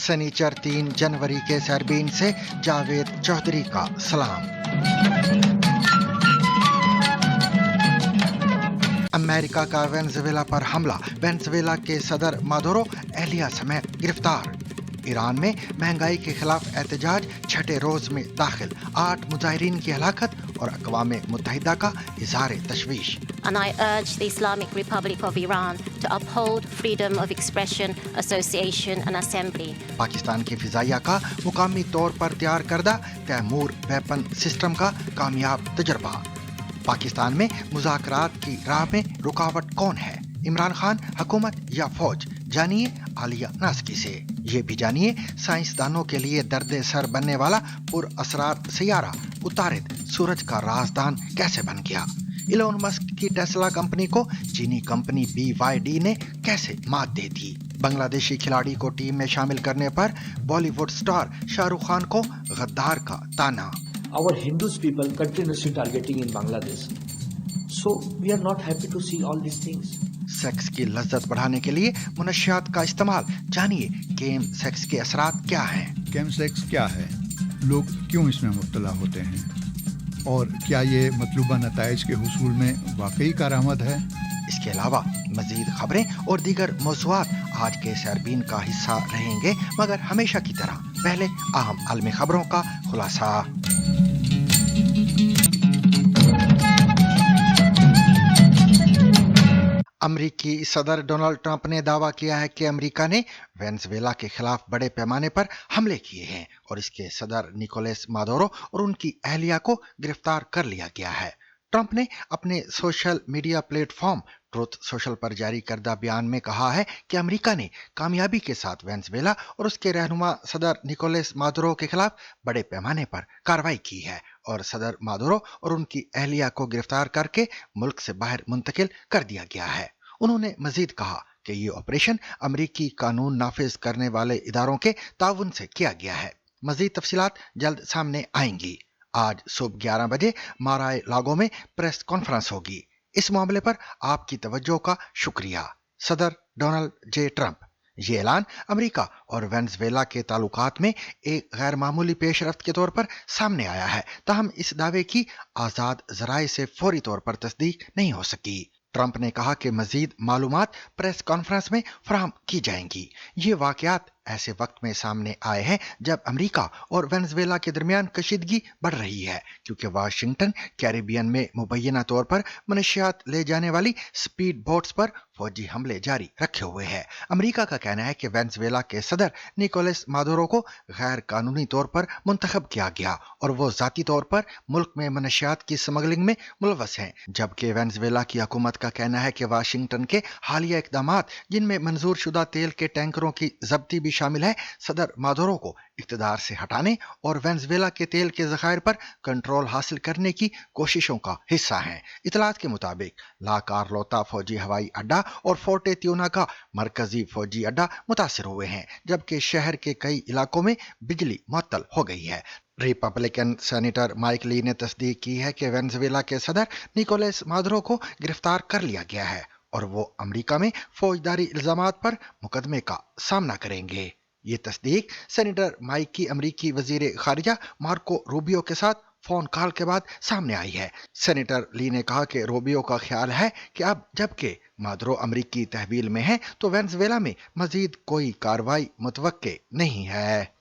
सनीचर 3 जनवरी के सरबीन से जावेद चौधरी का सलाम। अमेरिका का वेनेजुएला पर हमला, वेनेजुएला के सदर मादुरो एहलिया समेत गिरफ्तार। ईरान में महंगाई के खिलाफ एहतजाज छठे रोज में दाखिल, 8 मुजाहिरीन की हलाकत और अक़वाम मुत्तहिदा का इज़हार तशवीश। And I urge the Islamic Republic of Iran to uphold freedom of expression, association and assembly. Pakistan की फिजाइया का मुकामी तौर पर तैयार करदा तैमूर वेपन सिस्टम का कामयाब तजर्बा। पाकिस्तान में मुज़ाकरात की राह में रुकावट कौन है, इमरान खान, हुकूमत या फौज? जानिए आलिया नासकी से। ये भी जानिए साइंसदानों के लिए दर्द सर बनने वाला पुरअसरार सैयारा उतारिद सूरज का राजदान कैसे बन गया। इलोन मस्क की टेस्ला कंपनी को चीनी कंपनी BYD ने कैसे मात दे दी। बांग्लादेशी खिलाड़ी को टीम में शामिल करने पर बॉलीवुड स्टार शाहरुख खान को गद्दार का ताना। Our Hindus people continuously targeting in Bangladesh. So we are not happy to see all these things. Sex की लज्जत बढ़ाने के लिए मुनशियात का इस्तेमाल, जानिए केम सेक्स के असरात क्या हैं। केम सेक्स क्या है, लोग क्यों इसमें मुब्तला होते हैं और क्या ये मतलूबा नताइज के हुसूल में वाकई कारआमद है। इसके अलावा मजीद खबरें और दीगर मौज़ूआत आज के सरबीन का हिस्सा रहेंगे, मगर हमेशा की तरह पहले अहम आलमी खबरों का खुलासा। अमरीकी सदर डोनाल्ड ट्रंप ने दावा किया है कि अमेरिका ने वेनेजुएला के खिलाफ बड़े पैमाने पर हमले किए हैं और इसके सदर निकोलस मादुरो और उनकी अहलिया को गिरफ्तार कर लिया गया है। ट्रंप ने अपने social media platform truth social पर जारी करदा बयान में कहा है कि अमेरिका ने कामयाबी के साथ वेनेजुएला और उसके रहनुमा सदर निकोलस मादुरो के खिलाफ बड़े पैमाने पर कार्रवाई की है और सदर मादुरो और उनकी अहलिया को गिरफ्तार करके मुल्क से बाहर मुंतकिल कर दिया गया है। उन्होंने मजीद कहा कि ये ऑपरेशन अमरीकी कानून नाफिज करने वाले इदारों के ताउन से किया गया है। मजीद तफसीलात जल्द सामने आएंगी। आज सुबह 11 बजे माराए लागो में प्रेस कॉन्फ्रेंस होगी। इस मामले पर आपकी तवज्जो का शुक्रिया। सदर डोनाल्ड जे ट्रंप। ये ऐलान अमेरिका और वेनेजुएला के ताल्लुकात में एक गैर मामूली पेशरफ्त के तौर पर सामने आया है, ताहम इस दावे की आज़ाद ज़राए से फौरी तौर पर तस्दीक नहीं हो सकी। ट्रंप ने कहा कि मजीद मालूमात प्रेस कॉन्फ्रेंस में फराहम की जाएंगी। ये वाकयात ऐसे वक्त में सामने आए हैं जब अमेरिका और वेनेजुएला के दरमियान कशीदगी बढ़ रही है, क्योंकि वाशिंगटन कैरिबियन में मुबैना तौर पर मनशियात ले जाने वाली स्पीड बोट्स पर फौजी हमले जारी रखे हुए है। अमेरिका का कहना है कि वेनेजुएला के सदर निकोलस मादुरो को गैर कानूनी तौर पर मुंतखब किया गया और वो जाती तौर पर मुल्क में मनशियात की स्मगलिंग में मुलवस हैं, जबकि वेनेजुएला की हुकूमत का कहना है कि वाशिंगटन के हालिया इकदामात, जिनमें मंजूर शुदा तेल के टैंकरों की जब्ती भी शामिल है, सदर मादुरो को इक़्तिदार से हटाने और वेनेजुएला के तेल के ज़खायर पर कंट्रोल हासिल करने की कोशिशों का हिस्सा हैं। इतलात के मुताबिक ला कार्लोता फौजी हवाई अड्डा और फोर्टे त्यूना का मरकजी फौजी अड्डा मुतासर हुए हैं, जबकि शहर के कई इलाकों में बिजली मुअत्तल हो गई है। रिपब्लिकन सेनेटर माइक ली ने तस्दीक की है कि वेनेजुएला के सदर निकोलस मादुरो को गिरफ्तार कर लिया गया है और वो अमेरिका में फौजदारी इल्जामात पर मुकदमे का सामना करेंगे। ये तस्दीक सेनेटर माइक की अमेरिकी वजीर खारिजा मार्को रूबियो के साथ फोन कॉल के बाद सामने आई है। सेनेटर ली ने कहा कि रूबियो का ख्याल है कि अब जबकि मादुरो अमेरिकी तहवील में है तो वेनेजुएला में मजीद कोई कार्रवाई मुतवक्के नहीं है।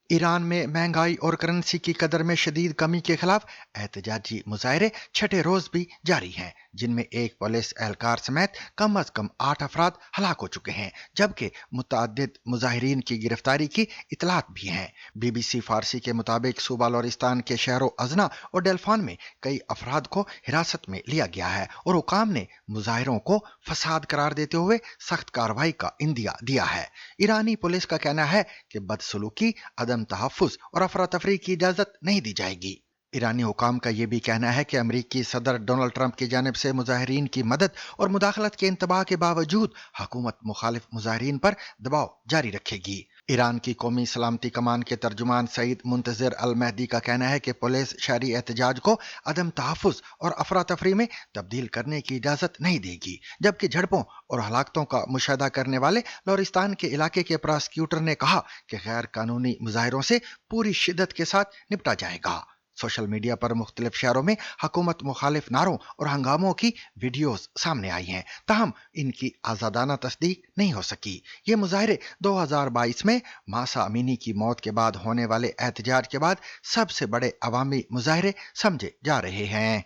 ईरान में महंगाई और करेंसी की कदर में शदीद कमी के खिलाफ एहतजाजी मुजाहरे छठे रोज भी जारी हैं, जिनमें एक पुलिस एहलकार समेत कम अज कम 8 अफराद हलाक हो चुके हैं, जबकि मुतअद्दिद मुजाहिरीन की गिरफ्तारी की इतलात भी हैं। BBC फारसी के मुताबिक सूबा लोरिस्तान के शहरों अजना और डेल्फान में कई अफराद को हिरासत में लिया गया है और हुकाम ने मुजाहिरों को फसाद करार देते हुए सख्त कार्रवाई का इंदिया दिया है। ईरानी पुलिस का कहना है कि बदसलूकी, अदम तहफ़्फ़ुज़ और अफरा तफरी की इजाज़त नहीं दी जाएगी। ईरानी हुकाम का यह भी कहना है कि अमेरिकी सदर डोनाल्ड ट्रंप की जानिब से मुजाहिरीन की मदद और मुदाखलत के इंतबाह के बावजूद हुकूमत मुखालिफ मुजाहिरीन पर दबाव जारी रखेगी। ईरान की कौमी सलामती कमान के तर्जुमान सईद मुंतजिर अल महदी का कहना है कि पुलिस शहरी एहतजाज को अदम तहफ़्फ़ुज़ और अफरा तफरी में तब्दील करने की इजाज़त नहीं देगी, जबकि झड़पों और हलाकतों का मुशाहदा करने वाले लोरिस्तान के इलाके के प्रोसिक्यूटर ने कहा कि गैर कानूनी मुजाहिरों से पूरी शिद्दत के साथ निपटा जाएगा। सोशल मीडिया पर मुख्तलिफ शहरों में हुकूमत मुखालिफ नारों और हंगामों की वीडियोस सामने आई हैं, ताहम इनकी आज़ादाना तस्दीक नहीं हो सकी। ये मुजाहरे 2022 में मासा अमीनी की मौत के बाद होने वाले एहतजाज के बाद सबसे बड़े अवामी मुजाहरे समझे जा रहे हैं।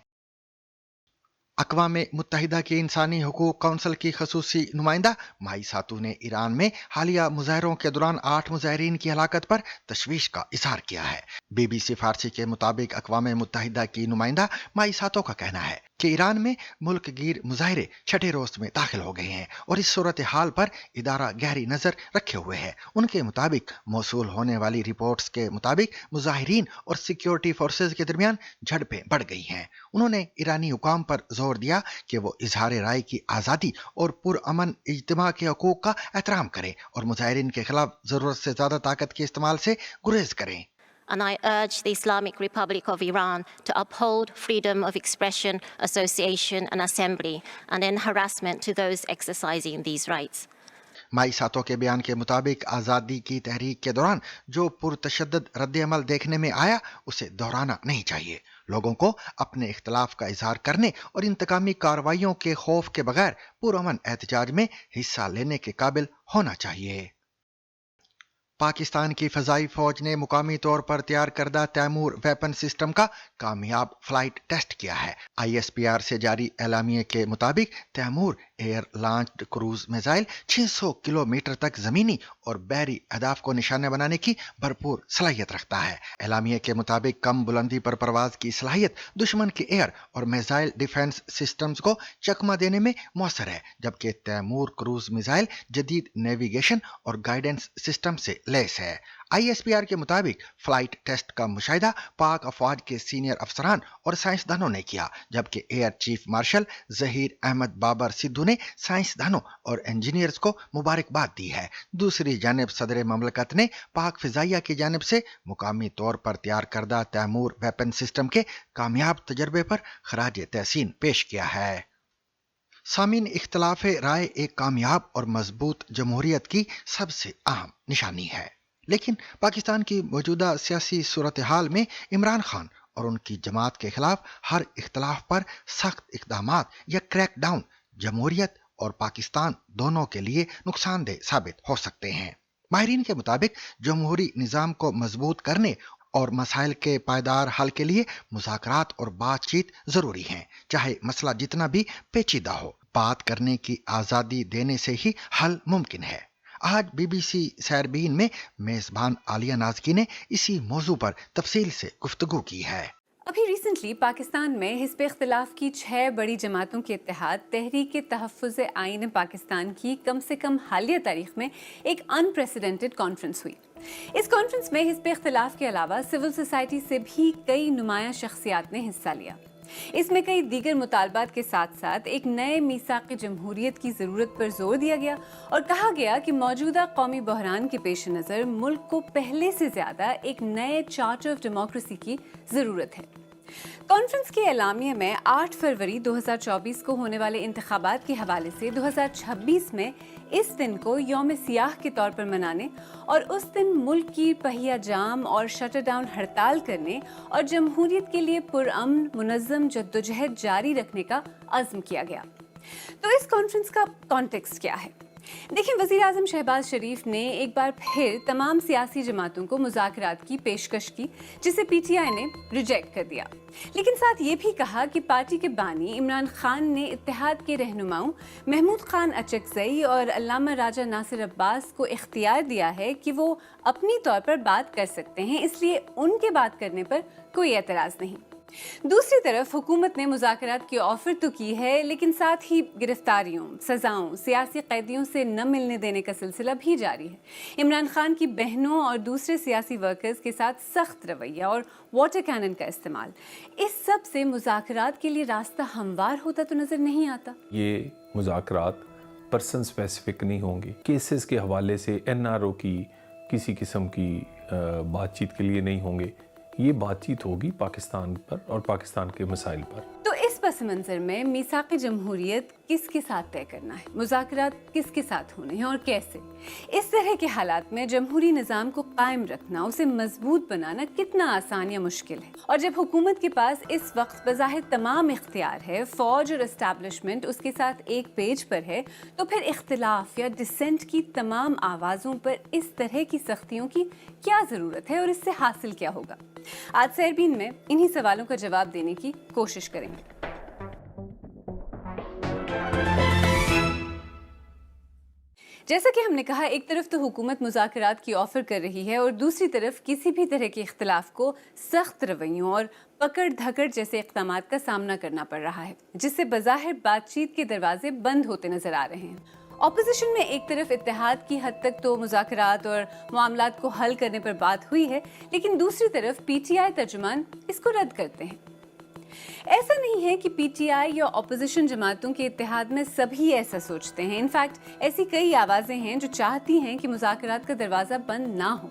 अक़वाम मुत्तहिदा की इंसानी हुकूक कौंसिल की खसूसी नुमाइंदा माई सातू ने ईरान में हालिया मुजाहरों के दौरान 8 मुजाहरीन की हलाकत पर तशवीश का इजहार किया है। BBC फारसी के मुताबिक अक़वाम मुत्तहिदा की नुमाइंदा माई सातो का कहना है कि ईरान में मुल्क गिर मुजाहरे छठे रोज में दाखिल हो गए हैं और इस सूरत हाल पर इदारा गहरी नजर रखे हुए है। उनके मुताबिक मौसूल होने वाली रिपोर्ट्स के मुताबिक मुजाहिरीन और सिक्योरिटी फोर्सेज के दरमियान झड़पें बढ़ गई हैं। उन्होंने ईरानी हुकाम पर जोर दिया कि वो इजहार राय की आज़ादी और पुरअमन इज्तिमा के हकूक का एहतराम करें और मुजाहिरीन के खिलाफ जरूरत से ज्यादा ताकत के इस्तेमाल से गुरेज करें। And I urge the Islamic Republic of Iran to uphold freedom of expression, association, and assembly, and end harassment to those exercising these rights. माई सातो के बयान के मुताबिक आज़ादी की तहरीक के दौरान जो पुरतशद्दद रद्द-ए-अमल देखने में आया उसे दोहराना नहीं चाहिए। लोगों को अपने इख्तलाफ का इजहार करने और इंतकामी कार्रवाइयों के खौफ के बगैर पुरअमन एहतजाज में हिस्सा लेने के काबिल होना चाहिए। पाकिस्तान की फ़ज़ाई फ़ौज ने मुकामी तौर पर तैयार करदा तैमूर वेपन सिस्टम का कामयाब फ्लाइट टेस्ट किया है। ISPR से जारी एलामिये के मुताबिक Taimur air launched cruise missile 600 kilometre तक ज़मीनी और बहरी अहदाफ को निशाने बनाने की भरपूर सलाहियत रखता है। एलामिये के मुताबिक कम बुलंदी पर परवाज की सलाहियत दुश्मन के एयर और मिसाइल डिफेंस सिस्टम्स को चकमा देने में मौसर है, जबकि तैमूर क्रूज मिसाइल जदीद नेविगेशन और गाइडेंस सिस्टम से लेस है। ISPR के मुताबिक फ्लाइट टेस्ट का मुशाहिदा पाक अफवाज के सीनियर अफसरान और साइंसदानों ने किया, जबकि air chief marshal Zaheer Ahmad Babar Sidhu ने साइंसदानों और इंजीनियर्स को मुबारकबाद दी है। दूसरी जानिब सदर ममलकत ने पाक फिजाइया की जानिब से मुकामी तौर पर तैयार करदा तैमूर वेपन सिस्टम के कामयाब तजर्बे पर खराज तहसीन पेश किया है। सामीन, इख्तलाफ राय एक कामयाब और मजबूत जमहूरियत की सबसे अहम निशानी है, लेकिन पाकिस्तान की मौजूदा सियासी सूरत हाल में इमरान खान और उनकी जमात के खिलाफ हर इख्तलाफ पर सख्त इक़दामात या क्रैकडाउन जमहूरियत और पाकिस्तान दोनों के लिए नुकसानदेह साबित हो सकते हैं। माहिरीन के मुताबिक जमहूरी निज़ाम को मजबूत करने और मसाइल के पायदार हल के लिए मुज़ाकरात और बातचीत जरूरी हैं, चाहे मसला जितना भी पेचीदा हो। बात करने की आज़ादी देने से ही हल मुमकिन है। आज BBC सैरबीन में मेज़बान आलिया नाज़की ने इसी मौजू पर तफसील से गुफ्तगू की है। अभी रिसेंटली पाकिस्तान में हिस्ब इख्तिलाफ की 6 बड़ी जमातों के इत्तेहाद तहरीक तहफ़्फ़ुज़ आईन पाकिस्तान की कम से कम हालिया तारीख में एक अनप्रेसिडेंटेड कॉन्फ्रेंस हुई। इस कॉन्फ्रेंस में हिस्ब इख्तिलाफ के अलावा सिविल सोसाइटी से भी कई नुमाया शख्सियात ने हिस्सा लिया। इसमें कई दीगर मुतालबात के साथ साथ एक नए मीसाक़ जमहूरियत की ज़रूरत पर जोर दिया गया और कहा गया कि मौजूदा कौमी बहरान के पेश नज़र मुल्क को पहले से ज़्यादा एक नए चार्टर ऑफ डेमोक्रेसी की ज़रूरत है। कॉन्फ्रेंस के एलामिये में 8 फरवरी 2024 को होने वाले इंतखाबात के हवाले से 2026 में इस दिन को यौम सियाह के तौर पर मनाने और उस दिन मुल्क की पहिया जाम और शटर डाउन हड़ताल करने और जमहूरियत के लिए पुरअमन मुनज़्ज़म जद्दोजहद जारी रखने का अज़्म किया गया। तो इस कॉन्फ्रेंस का कॉन्टेक्स्ट क्या है? देखिए, वज़ीर आज़म शहबाज शरीफ ने एक बार फिर तमाम सियासी जमातों को मुज़ाकरात की पेशकश की, जिसे PTI ने रिजेक्ट कर दिया, लेकिन साथ ये भी कहा कि पार्टी के बानी इमरान खान ने इत्तेहाद के रहनुमाओं महमूद खान अचकज़ई और अल्लामा राजा नासिर अब्बास को इख्तियार दिया है कि वो अपनी तौर पर बात कर सकते हैं, इसलिए उनके बात करने पर कोई एतराज़ नहीं। दूसरी तरफ हुकूमत ने मुज़ाकरात की ऑफर तो की है, लेकिन साथ ही गिरफ्तारियों, सजाओं, सियासी कैदियों से न मिलने देने का सिलसिला भी जारी है। इमरान खान की बहनों और दूसरे सियासी वर्कर्स के साथ सख्त रवैया और वाटर कैनन का इस्तेमाल, इस सब से मुज़ाकरात के लिए रास्ता हमवार होता तो नजर नहीं आता। ये मुज़ाकरात पर्सन स्पेसिफिक नहीं होंगे। केसेस के हवाले से NRO की کسی قسم کی بات چیت کے لیے نہیں ہوں گے. یہ بات چیت ہوگی پاکستان پر اور پاکستان کے مسائل پر. تو اس پس منظر میں میثاق جمہوریت کس کے ساتھ طے کرنا ہے، مذاکرات کس کے ساتھ ہونے ہیں اور کیسے؟ اس طرح کے حالات میں جمہوری نظام کو قائم رکھنا، اسے مضبوط بنانا کتنا آسان یا مشکل ہے؟ اور جب حکومت کے پاس اس وقت بظاہر تمام اختیار ہے، فوج اور اسٹیبلشمنٹ اس کے ساتھ ایک پیج پر ہے، تو پھر اختلاف یا ڈسینٹ کی تمام آوازوں پر اس طرح کی سختیوں کی کیا ضرورت ہے اور اس سے حاصل کیا ہوگا؟ آج سیربین میں انہی سوالوں کا جواب دینے کی کوشش کریں گے. جیسا کہ ہم نے کہا، ایک طرف تو حکومت مذاکرات کی آفر کر رہی ہے اور دوسری طرف کسی بھی طرح کے اختلاف کو سخت رویوں اور پکڑ دھکڑ جیسے اقدامات کا سامنا کرنا پڑ رہا ہے، جس سے بظاہر بات چیت کے دروازے بند ہوتے نظر آ رہے ہیں. اپوزیشن میں ایک طرف اتحاد کی حد تک تو مذاکرات اور معاملات کو حل کرنے پر بات ہوئی ہے، لیکن دوسری طرف پی ٹی آئی ترجمان اس کو رد کرتے ہیں. ایسا نہیں ہے کہ پی ٹی آئی یا اپوزیشن جماعتوں کے اتحاد میں سبھی ایسا سوچتے ہیں. انفیکٹ ایسی کئی آوازیں ہیں جو چاہتی ہیں کہ مذاکرات کا دروازہ بند نہ ہو،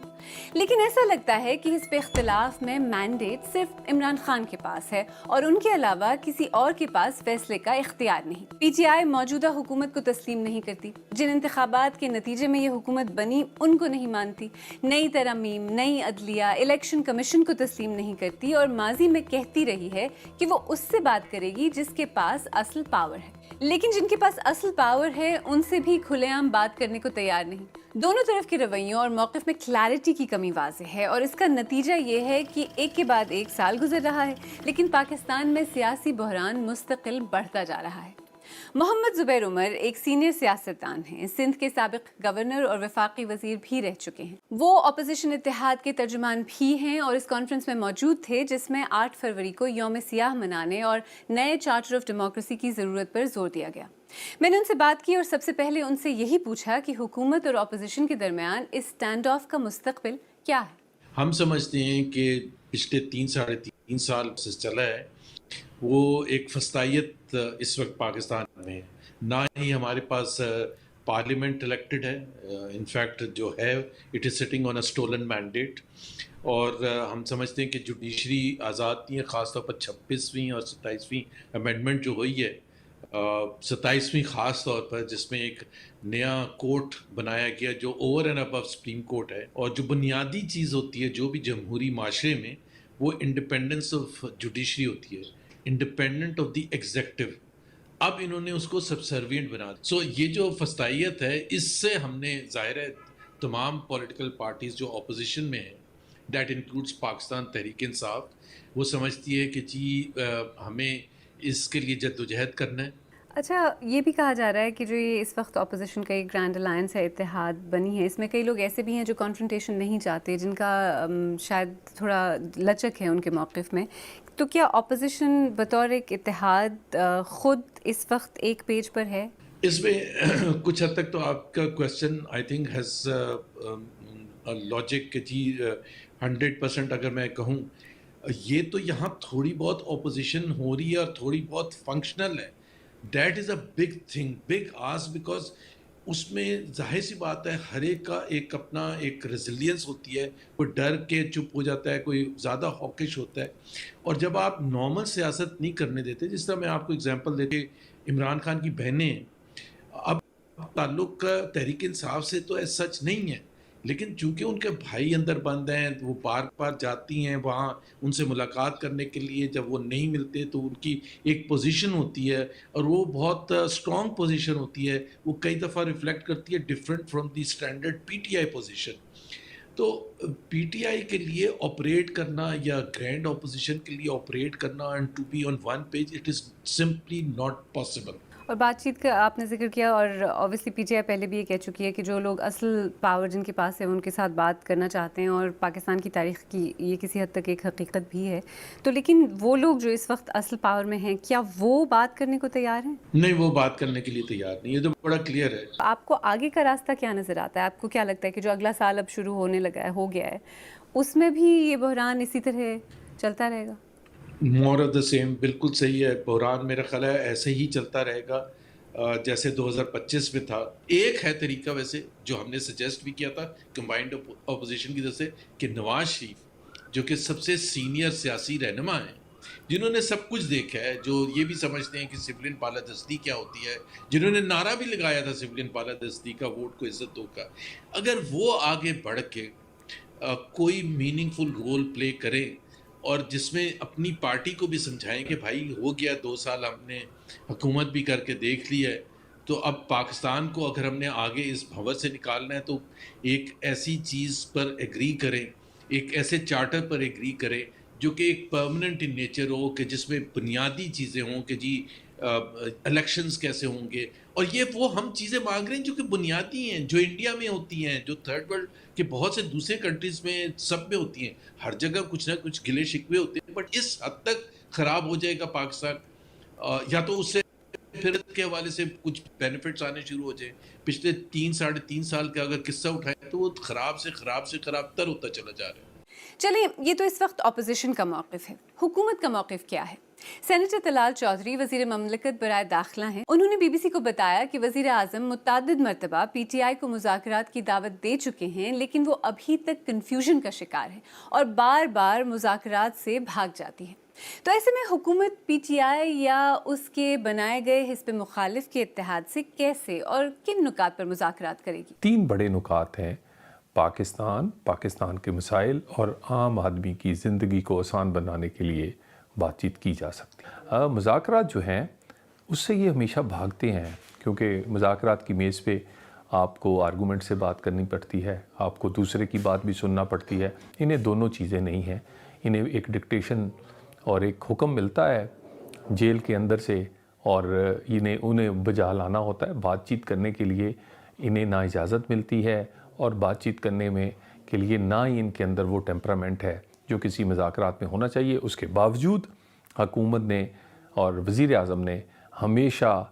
لیکن ایسا لگتا ہے کہ حزب اختلاف میں مینڈیٹ صرف عمران خان کے پاس ہے اور ان کے علاوہ کسی اور کے پاس فیصلے کا اختیار نہیں. پی ٹی آئی موجودہ حکومت کو تسلیم نہیں کرتی، جن انتخابات کے نتیجے میں یہ حکومت بنی ان کو نہیں مانتی، نئی ترامیم، نئی عدلیہ، الیکشن کمیشن کو تسلیم نہیں کرتی، اور ماضی میں کہتی رہی ہے کہ وہ اس سے بات کرے گی جس کے پاس اصل پاور ہے. لیکن جن کے پاس اصل پاور ہے ان سے بھی کھلے عام بات کرنے کو تیار نہیں. دونوں طرف کے رویوں اور موقف میں کلیئرٹی کی کمی واضح ہے، اور اس کا نتیجہ یہ ہے کہ ایک کے بعد ایک سال گزر رہا ہے، لیکن پاکستان میں سیاسی بحران مستقل بڑھتا جا رہا ہے. محمد زبیر عمر ایک سینئر سیاستدان ہیں، سندھ کے سابق گورنر اور وفاقی وزیر بھی رہ چکے ہیں. وہ اپوزیشن اتحاد کے ترجمان بھی ہیں اور اس کانفرنس میں موجود تھے جس میں 8 فروری کو یوم سیاہ منانے اور نئے چارٹر آف ڈیموکریسی کی ضرورت پر زور دیا گیا. میں نے ان سے بات کی اور سب سے پہلے ان سے یہی پوچھا کہ حکومت اور اپوزیشن کے درمیان اس اسٹینڈ آف کا مستقبل کیا ہے. ہم سمجھتے ہیں کہ پچھلے 3-3.5 سال سے چلا ہے وہ ایک فسطائیت اس وقت پاکستان میں ہے. نہ ہی ہمارے پاس پارلیمنٹ الیکٹڈ ہے، انفیکٹ جو ہے it is sitting on a stolen mandate, اور ہم سمجھتے ہیں کہ جوڈیشری آزاد نہیں ہے، خاص طور پر 26ویں اور 27ویں امینڈمنٹ جو ہوئی ہے، 27ویں خاص طور پر، جس میں ایک نیا کورٹ بنایا گیا جو over and above supreme court ہے، اور جو بنیادی چیز ہوتی ہے جو بھی جمہوری معاشرے میں، وہ انڈیپینڈنس آف جوڈیشری ہوتی ہے، انڈیپینڈنٹ آف دی ایگزیکٹو. اب انہوں نے اس کو سبسروینٹ بنا دیا. سو یہ جو فسطائیت ہے، اس سے ہم نے ظاہر ہے تمام پولیٹیکل پارٹیز جو اپوزیشن میں ہیں، دیٹ انکلوڈس پاکستان تحریک انصاف، وہ سمجھتی ہے کہ جی ہمیں اس کے لیے جدوجہد کرنا ہے. اچھا، یہ بھی کہا جا رہا ہے کہ جو یہ اس وقت اپوزیشن کا ایک گرینڈ الائنس ہے، اتحاد بنی ہے، اس میں کئی لوگ ایسے بھی ہیں جو کنفرنٹیشن نہیں چاہتے، جن کا شاید تھوڑا لچک ہے ان کے موقف میں. تو کیا اپوزیشن بطور ایک اتحاد خود اس وقت ایک پیج پر ہے؟ اس میں کچھ حد تک تو آپ کا question I think has logic کہ جی 100% اگر میں کہوں، یہ تو یہاں تھوڑی بہت اپوزیشن ہو رہی ہے اور تھوڑی بہت فنکشنل ہے. That is a big thing, big ass, because اس میں ظاہر سی بات ہے ہر ایک کا ایک اپنا ایک ریزیلینس ہوتی ہے، کوئی ڈر کے چپ ہو جاتا ہے، کوئی زیادہ ہاکش ہوتا ہے. اور جب آپ نارمل سیاست نہیں کرنے دیتے، جس طرح میں آپ کو اگزامپل دیتے، عمران خان کی بہنیں ہیں، اب تعلق تحریک انصاف سے تو ایسا سچ نہیں ہے، لیکن چونکہ ان کے بھائی اندر بند ہیں، وہ بار بار جاتی ہیں وہاں ان سے ملاقات کرنے کے لیے. جب وہ نہیں ملتے تو ان کی ایک پوزیشن ہوتی ہے، اور وہ بہت اسٹرانگ پوزیشن ہوتی ہے، وہ کئی دفعہ ریفلیکٹ کرتی ہے different from the standard P T I position. تو پی ٹی آئی کے لیے آپریٹ کرنا یا گرینڈ اپوزیشن کے لیے آپریٹ کرنا and to be on one page, it is simply not possible. اور بات چیت کا آپ نے ذکر کیا، اور اوبیسلی پی ٹی آئی پہلے بھی یہ کہہ چکی ہے کہ جو لوگ اصل پاور جن کے پاس ہے ان کے ساتھ بات کرنا چاہتے ہیں، اور پاکستان کی تاریخ کی یہ کسی حد تک ایک حقیقت بھی ہے. تو لیکن وہ لوگ جو اس وقت اصل پاور میں ہیں، کیا وہ بات کرنے کو تیار ہیں؟ نہیں، وہ بات کرنے کے لیے تیار نہیں. یہ تو بڑا کلیئر ہے. آپ کو آگے کا راستہ کیا نظر آتا ہے؟ آپ کو کیا لگتا ہے کہ جو اگلا سال اب شروع ہونے لگا ہے، ہو گیا ہے، اس میں بھی یہ بحران اسی طرح چلتا رہے گا؟ مور آف دا سیم، بالکل صحیح ہے. بحران میرا خیال ہے ایسے ہی چلتا رہے گا. جیسے 2025 میں تھا. ایک ہے طریقہ ویسے جو ہم نے سجیسٹ بھی کیا تھا کمبائنڈ اپوزیشن کی طرف سے کہ نواز شریف جو کہ سب سے سینئر سیاسی رہنما ہیں, جنہوں نے سب کچھ دیکھا ہے, جو یہ بھی سمجھتے ہیں کہ سولین بالادستی کیا ہوتی ہے, جنہوں نے نعرہ بھی لگایا تھا سولین بالادستی کا, ووٹ کو عزت دو کا, اگر وہ آگے بڑھ کے کوئی میننگ فل رول پلے کریں اور جس میں اپنی پارٹی کو بھی سمجھائیں کہ بھائی ہو گیا 2 سال ہم نے حکومت بھی کر کے دیکھ لی ہے, تو اب پاکستان کو اگر ہم نے آگے اس بھنور سے نکالنا ہے تو ایک ایسی چیز پر ایگری کریں, ایک ایسے چارٹر پر ایگری کریں جو کہ ایک پرماننٹ ان نیچر ہو, کہ جس میں بنیادی چیزیں ہوں کہ جی الیکشنز کیسے ہوں گے, اور یہ وہ ہم چیزیں مانگ رہے ہیں جو کہ بنیادی ہیں, جو انڈیا میں ہوتی ہیں, جو تھرڈ ورلڈ کے بہت سے دوسرے کنٹریز میں سب میں ہوتی ہیں. ہر جگہ کچھ نہ کچھ گلے شکوے ہوتے ہیں, بٹ اس حد تک خراب ہو جائے گا پاکستان, یا تو اس سے پھر کے حوالے سے کچھ بینیفٹس آنے شروع ہو جائیں. پچھلے 3-3.5 سال کا اگر قصہ اٹھائیں تو وہ خراب سے خراب تر ہوتا چلا جا رہا ہے. چلیے, یہ تو اس وقت اپوزیشن کا موقف ہے. حکومت کا موقف کیا ہے؟ سینیٹر طلال چودھری وزیر مملکت برائے داخلہ ہیں. انہوں نے بی بی سی کو بتایا کہ وزیر اعظم متعدد مرتبہ پی ٹی آئی کو مذاکرات کی دعوت دے چکے ہیں, لیکن وہ ابھی تک کنفیوژن کا شکار ہے اور بار بار مذاکرات سے بھاگ جاتی ہے. تو ایسے میں حکومت پی ٹی آئی یا اس کے بنائے گئے حزب مخالف کے اتحاد سے کیسے اور کن نکات پر مذاکرات کرے گی؟ 3 بڑے نکات ہیں: پاکستان کے مسائل اور عام آدمی کی زندگی کو آسان بنانے کے لیے بات چیت کی جا سکتی ہے. مذاکرات جو ہیں اس سے یہ ہمیشہ بھاگتے ہیں, کیونکہ مذاکرات کی میز پہ آپ کو آرگومنٹ سے بات کرنی پڑتی ہے, آپ کو دوسرے کی بات بھی سننا پڑتی ہے. انہیں دونوں چیزیں نہیں ہیں. انہیں ایک ڈکٹیشن اور ایک حکم ملتا ہے جیل کے اندر سے, اور انہیں بجا لانا ہوتا ہے. بات چیت کرنے کے لیے انہیں نہ اجازت ملتی ہے, اور بات چیت کرنے میں کے لیے نہ ہی ان کے اندر وہ ٹیمپرامنٹ ہے جو کسی مذاکرات میں ہونا چاہیے. اس کے باوجود حکومت نے اور وزیر اعظم نے ہمیشہ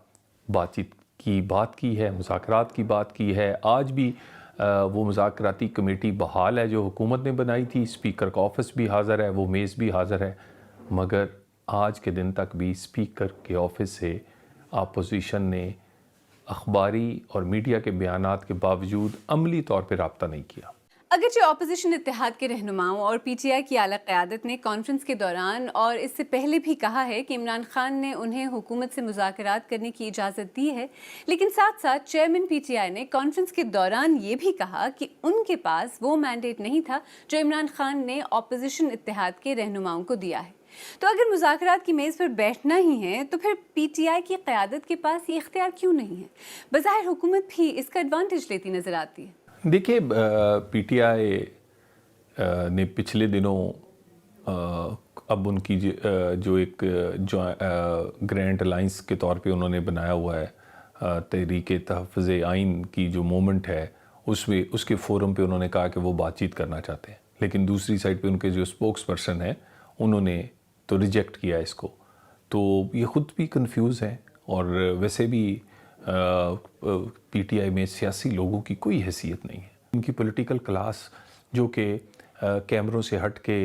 بات چیت کی بات کی ہے, مذاکرات کی بات کی ہے. آج بھی وہ مذاکراتی کمیٹی بحال ہے جو حکومت نے بنائی تھی. اسپیکر کا آفس بھی حاضر ہے, وہ میز بھی حاضر ہے, مگر آج کے دن تک بھی اسپیکر کے آفس سے اپوزیشن نے اخباری اور میڈیا کے بیانات کے باوجود عملی طور پہ رابطہ نہیں کیا. اگرچہ اپوزیشن اتحاد کے رہنماؤں اور پی ٹی آئی کی اعلیٰ قیادت نے کانفرنس کے دوران اور اس سے پہلے بھی کہا ہے کہ عمران خان نے انہیں حکومت سے مذاکرات کرنے کی اجازت دی ہے, لیکن ساتھ ساتھ چیئرمین پی ٹی آئی نے کانفرنس کے دوران یہ بھی کہا کہ ان کے پاس وہ مینڈیٹ نہیں تھا جو عمران خان نے اپوزیشن اتحاد کے رہنماؤں کو دیا ہے. تو اگر مذاکرات کی میز پر بیٹھنا ہی ہے تو پھر پی ٹی آئی کی قیادت کے پاس یہ اختیار کیوں نہیں ہے؟ بظاہر حکومت بھی اس کا ایڈوانٹیج لیتی نظر آتی ہے. دیکھیے, پی ٹی آئی نے پچھلے دنوں اب ان کی جو ایک گرینڈ الائنس کے طور پہ انہوں نے بنایا ہوا ہے تحریک تحفظ آئین کی جو مومنٹ ہے, اس کے فورم پہ انہوں نے کہا کہ وہ بات چیت کرنا چاہتے ہیں, لیکن دوسری سائڈ پہ ان کے جو سپوکس پرسن ہیں انہوں نے تو ریجیکٹ کیا اس کو. تو یہ خود بھی کنفیوز ہیں, اور ویسے بھی پی ٹی آئی میں سیاسی لوگوں کی کوئی حیثیت نہیں ہے. ان کی پولیٹیکل کلاس جو کہ کیمروں سے ہٹ کے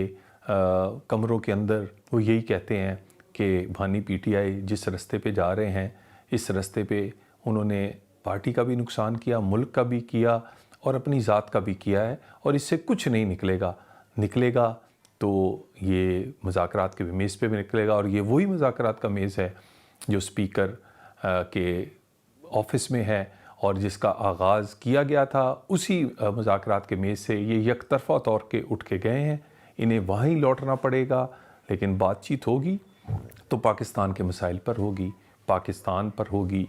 کمروں کے اندر وہ یہی کہتے ہیں کہ بھانی پی ٹی آئی جس رستے پہ جا رہے ہیں اس رستے پہ انہوں نے پارٹی کا بھی نقصان کیا, ملک کا بھی کیا, اور اپنی ذات کا بھی کیا ہے, اور اس سے کچھ نہیں نکلے گا تو یہ مذاکرات کے میز پہ بھی نکلے گا. اور یہ وہی مذاکرات کا میز ہے جو اسپیکر کے آفس میں ہے, اور جس کا آغاز کیا گیا تھا اسی مذاکرات کے میز سے. یہ یک طرفہ طور کے اٹھ کے گئے ہیں, انہیں وہیں لوٹنا پڑے گا. لیکن بات چیت ہوگی تو پاکستان کے مسائل پر ہوگی, پاکستان پر ہوگی,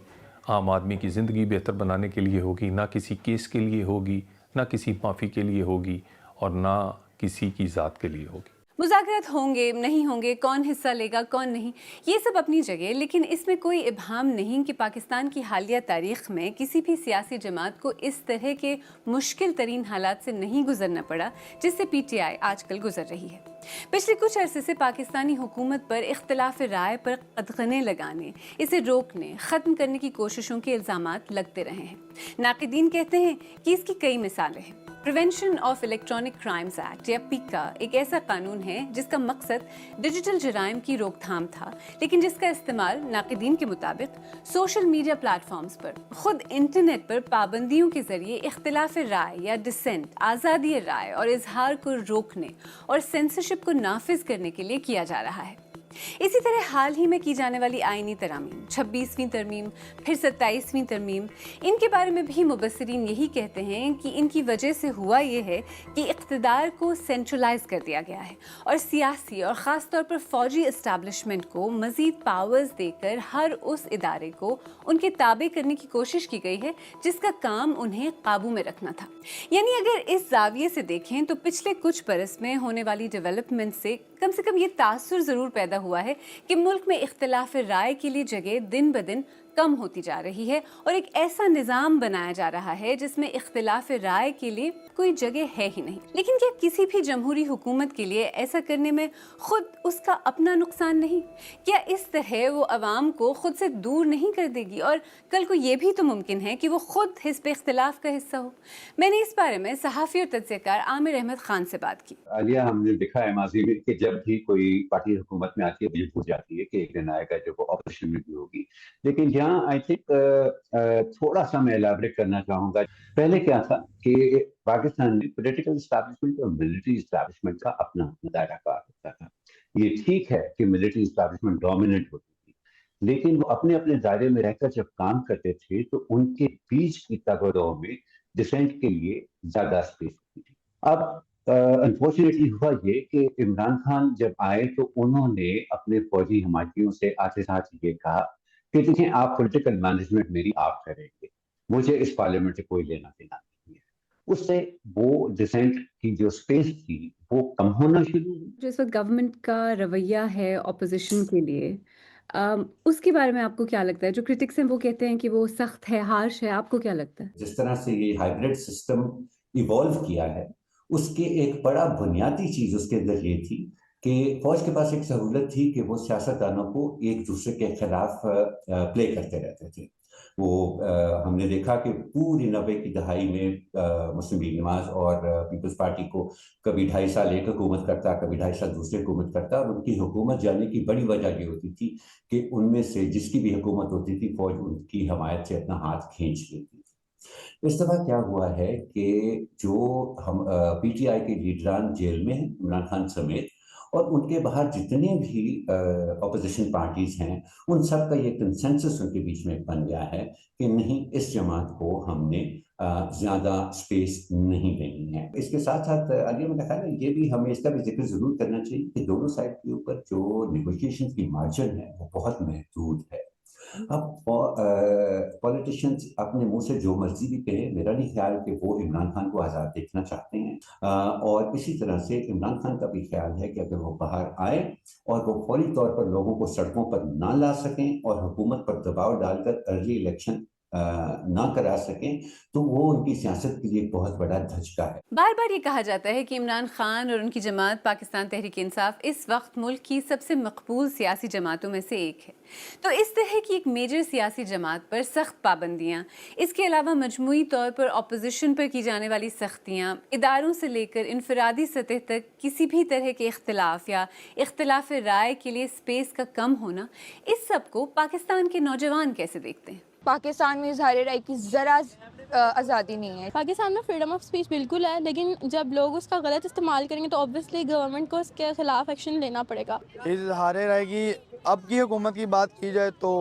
عام آدمی کی زندگی بہتر بنانے کے لیے ہوگی, نہ کسی کیس کے لیے ہوگی, نہ کسی معافی کے لیے ہوگی, اور نہ کسی کی ذات کے لیے ہوگی. مذاکرات ہوں گے نہیں ہوں گے, کون حصہ لے گا کون نہیں, یہ سب اپنی جگہ, لیکن اس میں کوئی ابہام نہیں کہ پاکستان کی حالیہ تاریخ میں کسی بھی سیاسی جماعت کو اس طرح کے مشکل ترین حالات سے نہیں گزرنا پڑا جس سے پی ٹی آئی آج کل گزر رہی ہے. پچھلے کچھ عرصے سے پاکستانی حکومت پر اختلاف رائے پر قدغنیں لگانے, اسے روکنے, ختم کرنے کی کوششوں کے الزامات لگتے رہے ہیں. ناقدین کہتے ہیں کہ اس کی کئی مثالیں ہیں. Prevention of electronic crimes act या पीका एक ऐसा कानून है जिसका मकसद डिजिटल जराइम की रोकथाम था, लेकिन जिसका इस्तेमाल नाक़िदीन के मुताबिक सोशल मीडिया प्लेटफॉर्म्स पर खुद इंटरनेट पर पाबंदियों के जरिए इख्तिलाफ राय या डिसेंट, आज़ादी राय और इजहार को रोकने और सेंसरशिप को नाफिज करने के लिए किया जा रहा है। इसी तरह हाल ही में की जाने वाली आईनी तरमीम, 26वीं तरमीम, फिर 27वीं तरमीम, इनके बारे में भी मुबस्सिरीन यही कहते हैं कि इनकी वजह से हुआ ये है कि इक़्तिदार को सेंट्रलाइज कर दिया गया है और सियासी और ख़ास तौर पर फ़ौजी इस्टेब्लिशमेंट को मज़ीद पावर्स देकर हर उस इदारे को उनके ताबे करने की कोशिश की गई है जिसका काम उन्हें काबू में रखना था। यानी अगर इस जाविये से देखें तो पिछले कुछ बरस में होने वाली डेवलपमेंट से कम ये तासुर ज़रूर पैदा हुआ है कि मुल्क में इख्तिलाफ राय के लिए जगह दिन ब दिन कम होती जा रही है और एक ऐसा निज़ाम बनाया जा रहा है जिसमें इख्तिलाफ राय के लिए कोई जगह है ही नहीं। लेकिन क्या किसी भी जमहूरी हुकूमत के लिए ऐसा करने में खुद उसका अपना नुकसान नहीं? क्या इस तरह वो अवाम को खुद से दूर नहीं कर देगी और कल को ये भी तो मुमकिन है कि वो खुद हिस्ब इख्तिलाफ का हिस्सा हो? मैंने इस बारे में सहाफ़ी और तज्ज़ियाकार आमिर अहमद खान से बात की। आलिया, हमने देखा है माजी में कि जब भी कोई पार्टी हुकूमत में आती है बिल्कुल हो जाती है कि एक दिन आएगा जब वो ऑपोजिशन में भी होगी। लेकिन यहाँ आई थिंक थोड़ा सा मैं एलाबरेट करना चाहूँगा। पहले क्या था कि पाकिस्तान में पॉलिटिकल एस्टैब्लिशमेंट और मिलिट्री एस्टैब्लिशमेंट का अपना दायरा कार होता था। ये ठीक है कि मिलिट्री एस्टैब्लिशमेंट डोमिनेंट होती थी, लेकिन वो अपने अपने दायरे में रहकर जब काम करते थे तो उनके बीच की तगड़ों में डिसेंट के लिए ज्यादा स्पेस होती थी। अब अनफॉर्चुनेटली हुआ ये कि इमरान खान जब आए तो उन्होंने अपने फौजी हमायतियों से आते साथ ये कहा कि देखिए, आप पॉलिटिकल मैनेजमेंट मेरी आप करेंगे, मुझे इस पार्लियामेंट से कोई लेना देना नहीं है। उससे वो डिसेंट की जो स्पेस थी वो कम होना शुरू हुई। जो इस वक्त गवर्नमेंट का रवैया है ऑपोजिशन के लिए, उसके बारे में आपको क्या लगता है? जो क्रिटिक्स हैं वो कहते हैं कि वो सख्त है, हार्श है, आपको क्या लगता है? जिस तरह से ये हाइब्रिड सिस्टम इवॉल्व किया है, उसके एक बड़ा बुनियादी चीज उसके अंदर ये थी कि फौज के पास एक सहूलत थी कि वो सियासतदानों को एक दूसरे के खिलाफ प्ले करते रहते थे। वो हमने देखा कि पूरी 90 की दहाई में मुस्लिम लीग नवाज और पीपल्स पार्टी को कभी 2.5 साल एक हुकूमत करता, कभी 2.5 साल दूसरी हुकूमत करता, और उनकी हुकूमत जाने की बड़ी वजह ये होती थी कि उनमें से जिसकी भी हुकूमत होती थी फौज उनकी हमायत से अपना हाथ खींच लेती थी। इस दफा क्या हुआ है कि जो हम पीटीआई के लीडरान जेल में हैं, इमरान खान समेत, और उनके बाहर जितने भी अपोजिशन पार्टीज हैं, उन सब का ये कंसेंसस उनके बीच में बन गया है कि नहीं, इस जमात को हमने ज्यादा स्पेस नहीं देनी है। इसके साथ साथ अली मेरा ख्याल है ये भी हमें इसका भी जिक्र जरूर करना चाहिए कि दोनों साइड के ऊपर जो निगोशिएशन की मार्जिन है वो बहुत महदूद है। अब पॉलिटिशियंस अपने मुंह से जो मर्जी भी कहे, मेरा नहीं ख्याल कि वो इमरान खान को आज़ाद देखना चाहते हैं। और इसी तरह से इमरान खान का भी ख्याल है कि अगर वो बाहर आए और वो फौरी तौर पर लोगों को सड़कों पर ना ला सकें और हुकूमत पर दबाव डालकर अर्ली इलेक्शन ना करा सकें, तो वो उनकी सियासत के लिए बहुत बड़ा धचका है। बार बार ये कहा जाता है कि इमरान खान और उनकी जमात पाकिस्तान तहरीक इंसाफ इस वक्त मुल्क की सबसे मकबूल सियासी जमातों में से एक है। तो इस तरह की एक मेजर सियासी जमात पर सख्त पाबंदियाँ, इसके अलावा मजमूई तौर पर अपोजिशन पर की जाने वाली सख्तियाँ, इदारों से लेकर इनफरादी सतह तक किसी भी तरह के इख्तिलाफ या इख्तिलाफ राय के लिए स्पेस का कम होना, इस सब को पाकिस्तान के नौजवान कैसे देखते हैं? पाकिस्तान में इज़हार राय की ज़रा आज़ादी नहीं है। पाकिस्तान में फ्रीडम ऑफ स्पीच बिल्कुल है, लेकिन जब लोग उसका गलत इस्तेमाल करेंगे तो ऑब्वियसली गवर्नमेंट को उसके खिलाफ एक्शन लेना पड़ेगा। इज़हार राय की अब की हुकूमत की बात की जाए तो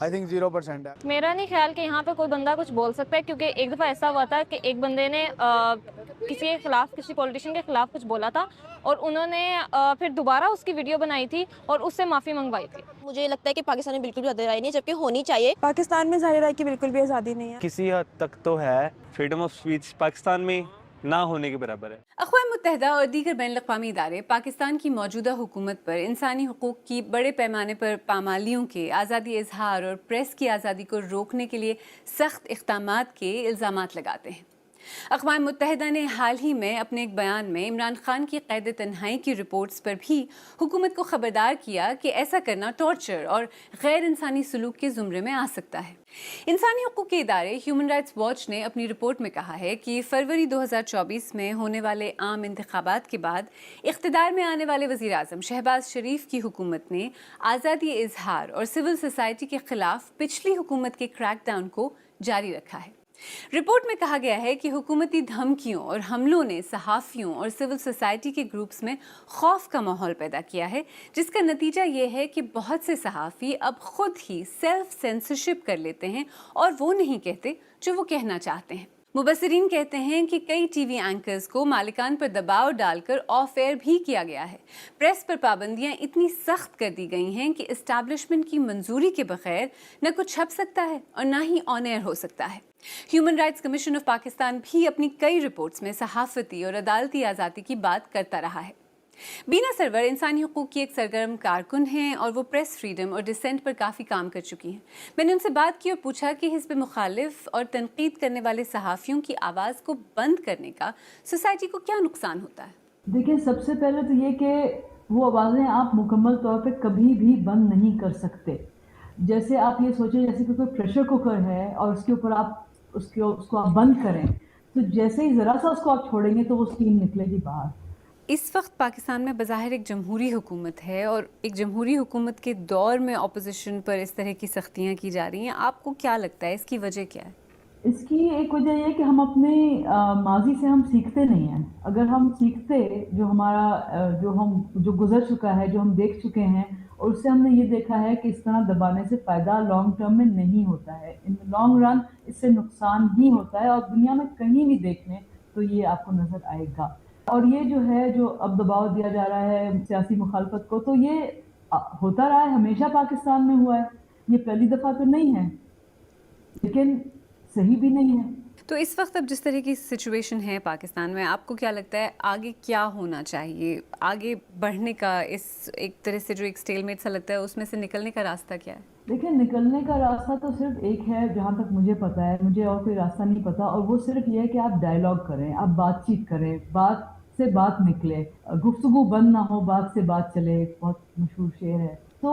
आई थिंक 0% है। मेरा नहीं ख्याल कि यहाँ पे कोई बंदा कुछ बोल सकता है, क्योंकि एक दफ़ा ऐसा हुआ था कि एक बंदे ने किसी के खिलाफ, किसी पॉलिटिशियन के खिलाफ कुछ बोला था और उन्होंने फिर दोबारा उसकी वीडियो बनाई थी और उससे माफ़ी मंगवाई थी। मुझे लगता है कि पाकिस्तान में बिल्कुल भी आज़ादी नहीं है, जबकि होनी चाहिए। पाकिस्तान में इज़हार राय की बिल्कुल भी आज़ादी नहीं है। किसी हद तक तो है, फ्रीडम ऑफ स्पीच पाकिस्तान में ना होने के बराबर है। अक़वाम मुत्तहिदा और दीगर बैनुल अक़वामी इदारे पाकिस्तान की मौजूदा हुकूमत पर इंसानी हुकूक़ की बड़े पैमाने पर पामालियों के, आज़ादी इज़हार और प्रेस की आज़ादी को रोकने के लिए सख्त इक़दामात के इल्ज़ामात लगाते हैं। अक़वाम मुत्तहिदा ने हाल ही में अपने एक बयान में इमरान खान की क़ैद तन्हाई की रिपोर्ट्स पर भी हुकूमत को ख़बरदार किया कि ऐसा करना टॉर्चर और गैर इंसानी सलूक के ज़ुमरे में आ सकता है। इंसानी हकूक़ के इदारे ह्यूमन राइट्स वॉच ने अपनी रिपोर्ट में कहा है कि फरवरी 2024 में होने वाले आम इंतखाबात के बाद इख्तिदार में आने वाले वज़ीर आज़म शहबाज शरीफ की हुकूमत ने आज़ादी इजहार और सिविल सोसाइटी के खिलाफ पिछली हुकूमत के क्रैकडाउन को जारी रखा है। रिपोर्ट में कहा गया है कि हुकूमती धमकियों और हमलों ने सहाफ़ियों और सिविल सोसाइटी के ग्रुप्स में खौफ का माहौल पैदा किया है, जिसका नतीजा ये है कि बहुत से सहाफ़ी अब खुद ही सेल्फ सेंसरशिप कर लेते हैं और वो नहीं कहते जो वो कहना चाहते हैं। मुबस्सिरीन कहते हैं कि कई टीवी एंकर्स को मालिकान पर दबाव डालकर ऑफ एयर भी किया गया है। प्रेस पर पाबंदियां इतनी सख्त कर दी गई हैं कि एस्टैब्लिशमेंट की मंजूरी के बगैर न कुछ छप सकता है और न ही ऑन एयर हो सकता है। Human rights commission of Pakistan भी अपनी कई रिपोर्ट्स में सहाफ़ती और अदालती आज़ादी की बात करता रहा है। बीना सरवर इंसानी हकूक़ की एक सरगर्म कारकुन हैं और वो प्रेस फ्रीडम और डिसेंट पर काफ़ी काम कर चुकी हैं। मैंने उनसे बात की और पूछा कि हिज़्ब मुखालिफ और तनकीद करने वाले सहाफ़ियों की आवाज़ को बंद करने का सोसाइटी को क्या नुकसान होता है। देखिए, सबसे पहले तो ये कि वो आवाज़ें आप मुकम्मल तौर पे कभी भी बंद नहीं कर सकते। जैसे आप ये सोचें जैसे कि कोई प्रेशर कुकर है और उसके ऊपर आप उसको आप बंद करें, तो जैसे ही ज़रा सा उसको आप छोड़ेंगे तो वो स्टीम निकलेगी बाहर। इस वक्त पाकिस्तान में बज़ाहिर एक जमहूरी हुकूमत है और एक जमहूरी हुकूमत के दौर में अपोजिशन पर इस तरह की सख्तियाँ की जा रही हैं। आपको क्या लगता है इसकी वजह क्या है? इसकी एक वजह यह है कि हम अपने माजी से हम सीखते नहीं हैं। अगर हम सीखते जो गुजर चुका है, जो हम देख चुके हैं, और उससे हमने ये देखा है कि इस तरह दबाने से फ़ायदा लॉन्ग टर्म में नहीं होता है। इन लॉन्ग रन इससे नुकसान ही होता है और दुनिया में कहीं भी देख लें तो ये आपको नज़र आएगा। और ये जो अब दबाव दिया जा रहा है सियासी मुखालफत को, तो ये होता रहा है, हमेशा पाकिस्तान में हुआ है, ये पहली दफ़ा तो नहीं है, लेकिन सही भी नहीं है। तो इस वक्त अब जिस तरह की सिचुएशन है पाकिस्तान में, आपको क्या लगता है आगे क्या होना चाहिए? आगे बढ़ने का इस एक तरह से जो एक स्टेलमेट सा लगता है उसमें से निकलने का रास्ता क्या है? देखिए, निकलने का रास्ता तो सिर्फ एक है, जहाँ तक मुझे पता है, मुझे और कोई रास्ता नहीं पता, और वो सिर्फ ये है कि आप डायलॉग करें, आप बातचीत करें, बात से बात निकले, गुफ्तगू बंद ना हो, बात से बात चले, बहुत मशहूर शेर है। तो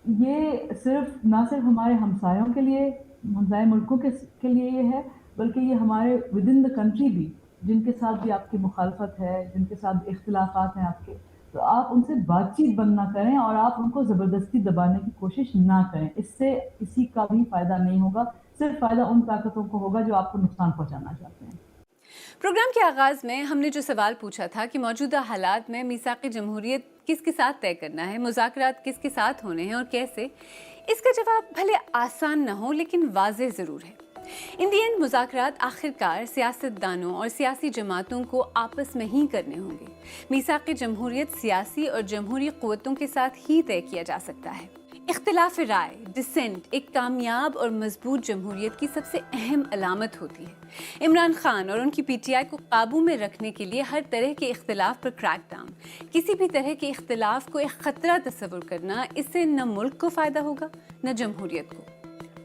ये सिर्फ ना सिर्फ हमारे हमसायों के लिए, हमसाय मुल्कों के लिए ये है, बल्कि ये हमारे विद इन द कंट्री भी, जिनके साथ भी आपकी मुखालफत है, जिनके साथ इख्तिलाफात हैं आपके, तो आप उनसे बातचीत बंद ना करें और आप उनको ज़बरदस्ती दबाने की कोशिश ना करें। इससे किसी का भी फ़ायदा नहीं होगा, सिर्फ फ़ायदा उन ताकतों को होगा जो आपको नुकसान पहुँचाना चाहते हैं। प्रोग्राम के आगाज़ में हमने जो सवाल पूछा था कि मौजूदा हालात में मीसाक़ जमहूरियत किसके साथ तय करना है, मुज़ाकरात किसके साथ होने हैं और कैसे, इसका जवाब भले आसान ना हो लेकिन वाज़ेह ज़रूर है। इन दी एंड मुज़ाकरात आखिरकार सियासतदानों और सियासी जमातों को आपस में ही करने होंगे। मीसाक़ जमहूरियत सियासी और जमहूरी क़ुव्वतों के साथ ही तय किया जा सकता है। इख्तिलाफ राय, डिसेंट एक कामयाब और मजबूत जमहूरियत की सबसे अहम अलामत होती है। इमरान खान और उनकी पीटीआई को काबू में रखने के लिए हर तरह के इख्तिलाफ पर क्रैकडाउन, किसी भी तरह के इख्तिलाफ को एक ख़तरा तस्वुर करना, इससे न मुल्क को फ़ायदा होगा न जमहूरियत को।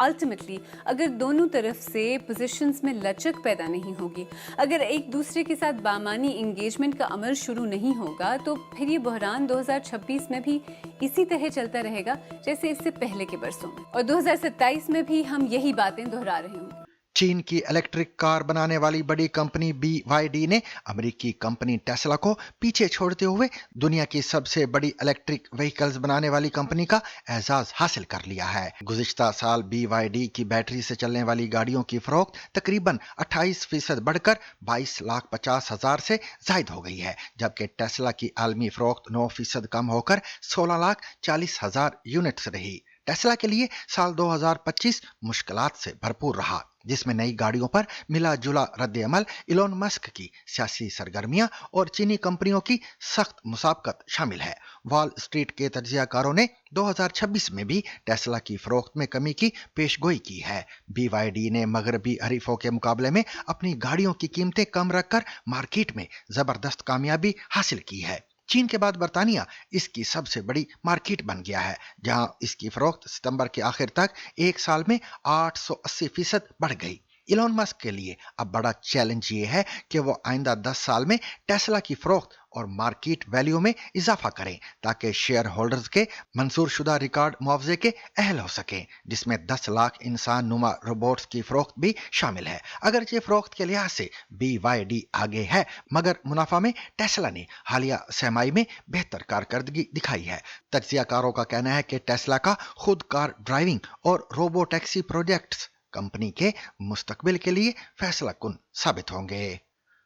अल्टीमेटली अगर दोनों तरफ से पोजीशंस में लचक पैदा नहीं होगी, अगर एक दूसरे के साथ बामानी इंगेजमेंट का अमल शुरू नहीं होगा, तो फिर ये बहरान 2026 में भी इसी तरह चलता रहेगा जैसे इससे पहले के बरसों में, और 2027 में भी हम यही बातें दोहरा रहे होंगे। चीन की इलेक्ट्रिक कार बनाने वाली बड़ी कंपनी BYD ने अमेरिकी कंपनी टेस्ला को पीछे छोड़ते हुए दुनिया की सबसे बड़ी इलेक्ट्रिक व्हीकल्स बनाने वाली कंपनी का एजाज हासिल कर लिया है। गुज़िश्ता साल BYD की बैटरी से चलने वाली गाड़ियों की फरोख्त तकरीबन 28% बढ़कर 22,50,000 से जायद हो गई है, जबकि टेस्ला की आलमी फरोख्त 9% कम होकर 16,40,000 यूनिट्स रही। टेस्ला के लिए साल 2025 मुश्किलात से भरपूर रहा, जिसमें नई गाड़ियों पर मिला जुला रद्द अमल, इलोन मस्क की सियासी सरगर्मियां और चीनी कंपनियों की सख्त मुसाबकत शामिल है। वॉल स्ट्रीट के तज्जियाकारों ने 2026 में भी टेस्ला की फरोख्त में कमी की पेशगोई की है। BYD ने मगरबी हरीफों के मुकाबले में अपनी गाड़ियों की कीमतें कम रखकर मार्केट में जबरदस्त कामयाबी हासिल की है। चीन के बाद बरतानिया इसकी सबसे बड़ी मार्केट बन गया है, जहां इसकी फरोख्त सितंबर के आखिर तक एक साल में 880% बढ़ गई। इलॉन मस्क के लिए अब बड़ा चैलेंज ये है कि वो आइंदा 10 साल में टेस्ला की फरोख्त और मार्केट वैल्यू में इजाफा करें ताकि शेयर होल्डर्स के मंजूर शुदा रिकॉर्ड मुआवजे के अहल हो सकें, जिसमें 10 लाख इंसान नुमा रोबोट्स की फरोख्त भी शामिल है। अगरचे फरोख्त के लिहाज से BYD आगे है, मगर मुनाफा में टेस्ला ने हालिया सहमाई में बेहतर कारकर्दगी दिखाई है। तज्जियाकारों का कहना है कि टेस्ला का खुद कार ड्राइविंग और रोबो टैक्सी प्रोजेक्ट्स कंपनी के मुस्तकबिल के लिए फैसला कुन साबित होंगे।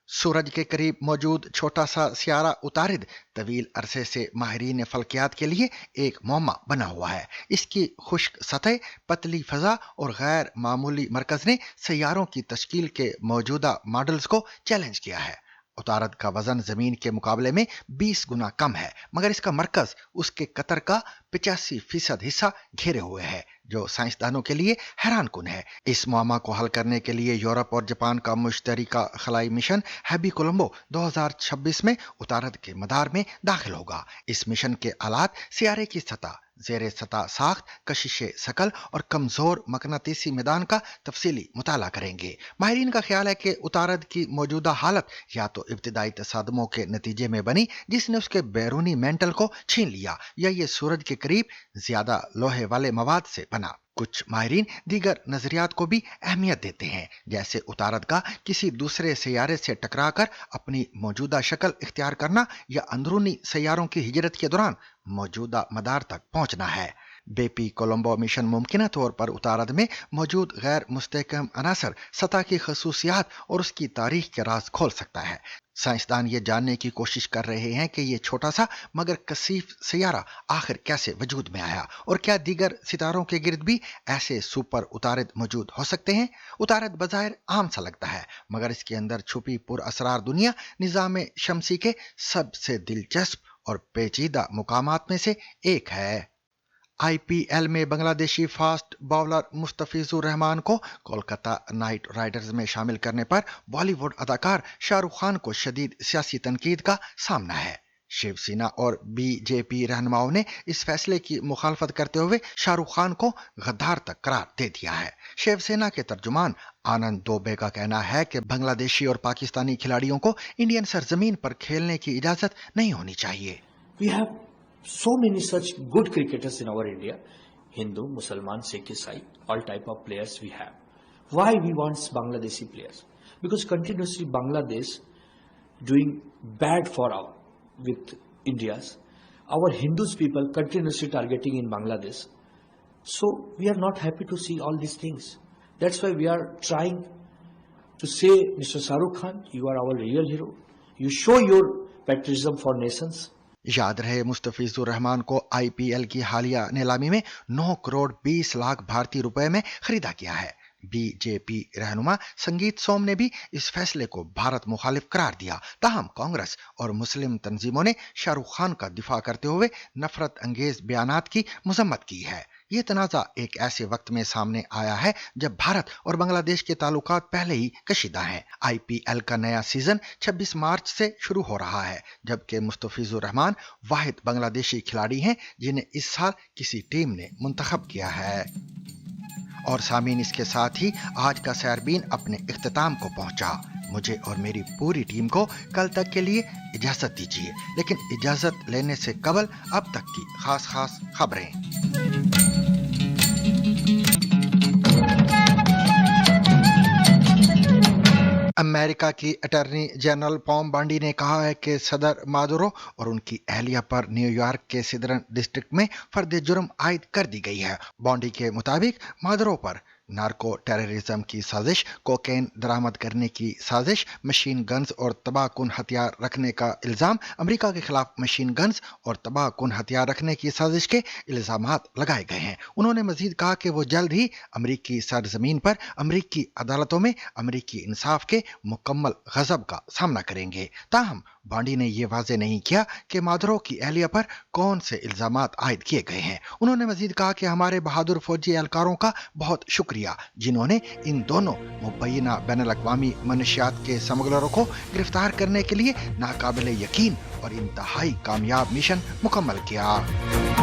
सूरज के करीब मौजूद छोटा सा सियारा उतारिद तवील अरसे से माहिरीन फल्कियात के लिए एक मौमा बना हुआ है। इसकी खुश्क सतह, पतली फजा और गैर मामूली मरकज ने सैयारों की तश्कील के मौजूदा मॉडल्स को चैलेंज किया है। उतारद का वजन जमीन के मुकाबले में 20 गुना कम है, मगर इसका मरकज उसके कतर का 85% हिस्सा घेरे हुए है, जो साइंसदानों के लिए हैरान कुन है। इस मुआमा को हल करने के लिए यूरोप और जापान का मुश्तरका खलाई मिशन हैबी कोलंबो 2026 में उतारद के मदार में दाखिल होगा। इस मिशन के आलात सियारे की सतह, ज़ेरे सतह साख्त, कशिशे शकल और कमजोर मकनातीसी मैदान का तफसीली मुताला करेंगे। माहिरीन का ख्याल है कि उतारद की मौजूदा हालत या तो इब्तिदाई तसादमों के नतीजे में बनी जिसने उसके बैरूनी मेंटल को छीन लिया, या ये सूरज के करीब ज्यादा लोहे वाले मवाद से बना। कुछ माहिरीन दीगर नजरियात को भी अहमियत देते हैं, जैसे उतारद का किसी दूसरे सैयारे से टकराकर अपनी मौजूदा शक्ल इख्तियार करना या अंदरूनी सैयारों की हिजरत के दौरान मौजूदा मदार तक पहुंचना है। बेपी कोलंबो मिशन मुमकिन तौर पर उतारद में मौजूद गैर मुस्तहकम अनासर, सतह की खसूसियात और उसकी तारीख के राज खोल सकता है। साइंसदान ये जानने की कोशिश कर रहे हैं कि ये छोटा सा मगर कसीफ सैयारा आखिर कैसे वजूद में आया और क्या दीगर सितारों के गिर्द भी ऐसे सुपर उतारद मौजूद हो सकते हैं। उतारद बज़ाहिर आम सा लगता है, मगर इसके अंदर छुपी पुरअसरार दुनिया निज़ाम शमसी के सबसे दिलचस्प और पेचीदा मुकामात में से एक है। IPL में बांग्लादेशी फास्ट बॉलर मुस्तफिजुर रहमान को कोलकाता नाइट राइडर्स में शामिल करने पर बॉलीवुड अदाकार शाहरुख खान को शदीद सियासी तनकीद का सामना है। शिवसेना और BJP रहनुमाओं ने इस फैसले की मुखालफत करते हुए शाहरुख खान को गद्दार तक करार दे दिया है। शिवसेना के तर्जुमान आनंद दोबे का कहना है कि बांग्लादेशी और पाकिस्तानी खिलाड़ियों को इंडियन सरजमीन पर खेलने की इजाजत नहीं होनी चाहिए। We have so many such good cricketers in our India, Hindu, Musliman, Sikh, Isai, all type of players we have. Why we want Bangladeshi players? Because continuously Bangladesh doing bad for our with India's. Our Hindus people continuously targeting in Bangladesh. So we are not happy to see all these things. That's why we are trying to say, Mr. Shahrukh Khan, you are our real hero. You show your patriotism for nations. याद रहे मुस्तफिजुर रहमान को IPL की हालिया नीलामी में 9 करोड़ 20 लाख भारतीय रुपए में खरीदा गया है। BJP रहनुमा संगीत सोम ने भी इस फैसले को भारत मुखालिफ करार दिया। ताहम कांग्रेस और मुस्लिम तंजीमों ने शाहरुख खान का दिफा करते हुए नफरत अंगेज बयानात की मजम्मत की है। ये तनाज़ा एक ऐसे वक्त में सामने आया है जब भारत और बांग्लादेश के ताल्लुकात पहले ही कशीदा हैं। IPL का नया सीजन 26 मार्च से शुरू हो रहा है, जबकि मुस्तफिजुर रहमान वाहिद बांग्लादेशी खिलाड़ी हैं जिन्हें इस साल किसी टीम ने मुंतखब किया है। और सामीन, इसके साथ ही आज का सैरबीन अपने इख्तिताम को पहुंचा। मुझे और मेरी पूरी टीम को कल तक के लिए इजाजत दीजिए, लेकिन इजाजत लेने से कबल अब तक की खास खबरें। अमेरिका की अटॉर्नी जनरल पॉम बांडी ने कहा है कि सदर मादुरो और उनकी अहलिया पर न्यूयॉर्क के सिदरन डिस्ट्रिक्ट में फर्द जुर्म आयद कर दी गई है। बांडी के मुताबिक मादुरो पर नार्को टेररिज्म की साजिश, कोकेन दरामद करने की साजिश, मशीन गन्स और तबाहकुन हथियार रखने का इल्ज़ाम, अमेरिका के खिलाफ मशीन गन्स और तबाहकुन हथियार रखने की साजिश के इल्ज़ामात लगाए गए हैं। उन्होंने मजीद कहा कि वो जल्द ही अमेरिकी सरजमीन पर अमेरिकी अदालतों में अमेरिकी इंसाफ के मुकम्मल गज़ब का सामना करेंगे। ताहम बांडी ने यह वाज़े नहीं किया कि मादुरो की अहलिया पर कौन से इल्ज़ामात आयद किए गए हैं। उन्होंने मजीद कहा कि हमारे बहादुर फौजी एहलकारों का बहुत शुक्रिया, जिन्होंने इन दोनों मुबैना बैनुल-अक़वामी मनशियात के स्मगलरों को गिरफ्तार करने के लिए नाकाबिले यकीन और इंतहाई कामयाब मिशन मुकम्मल किया।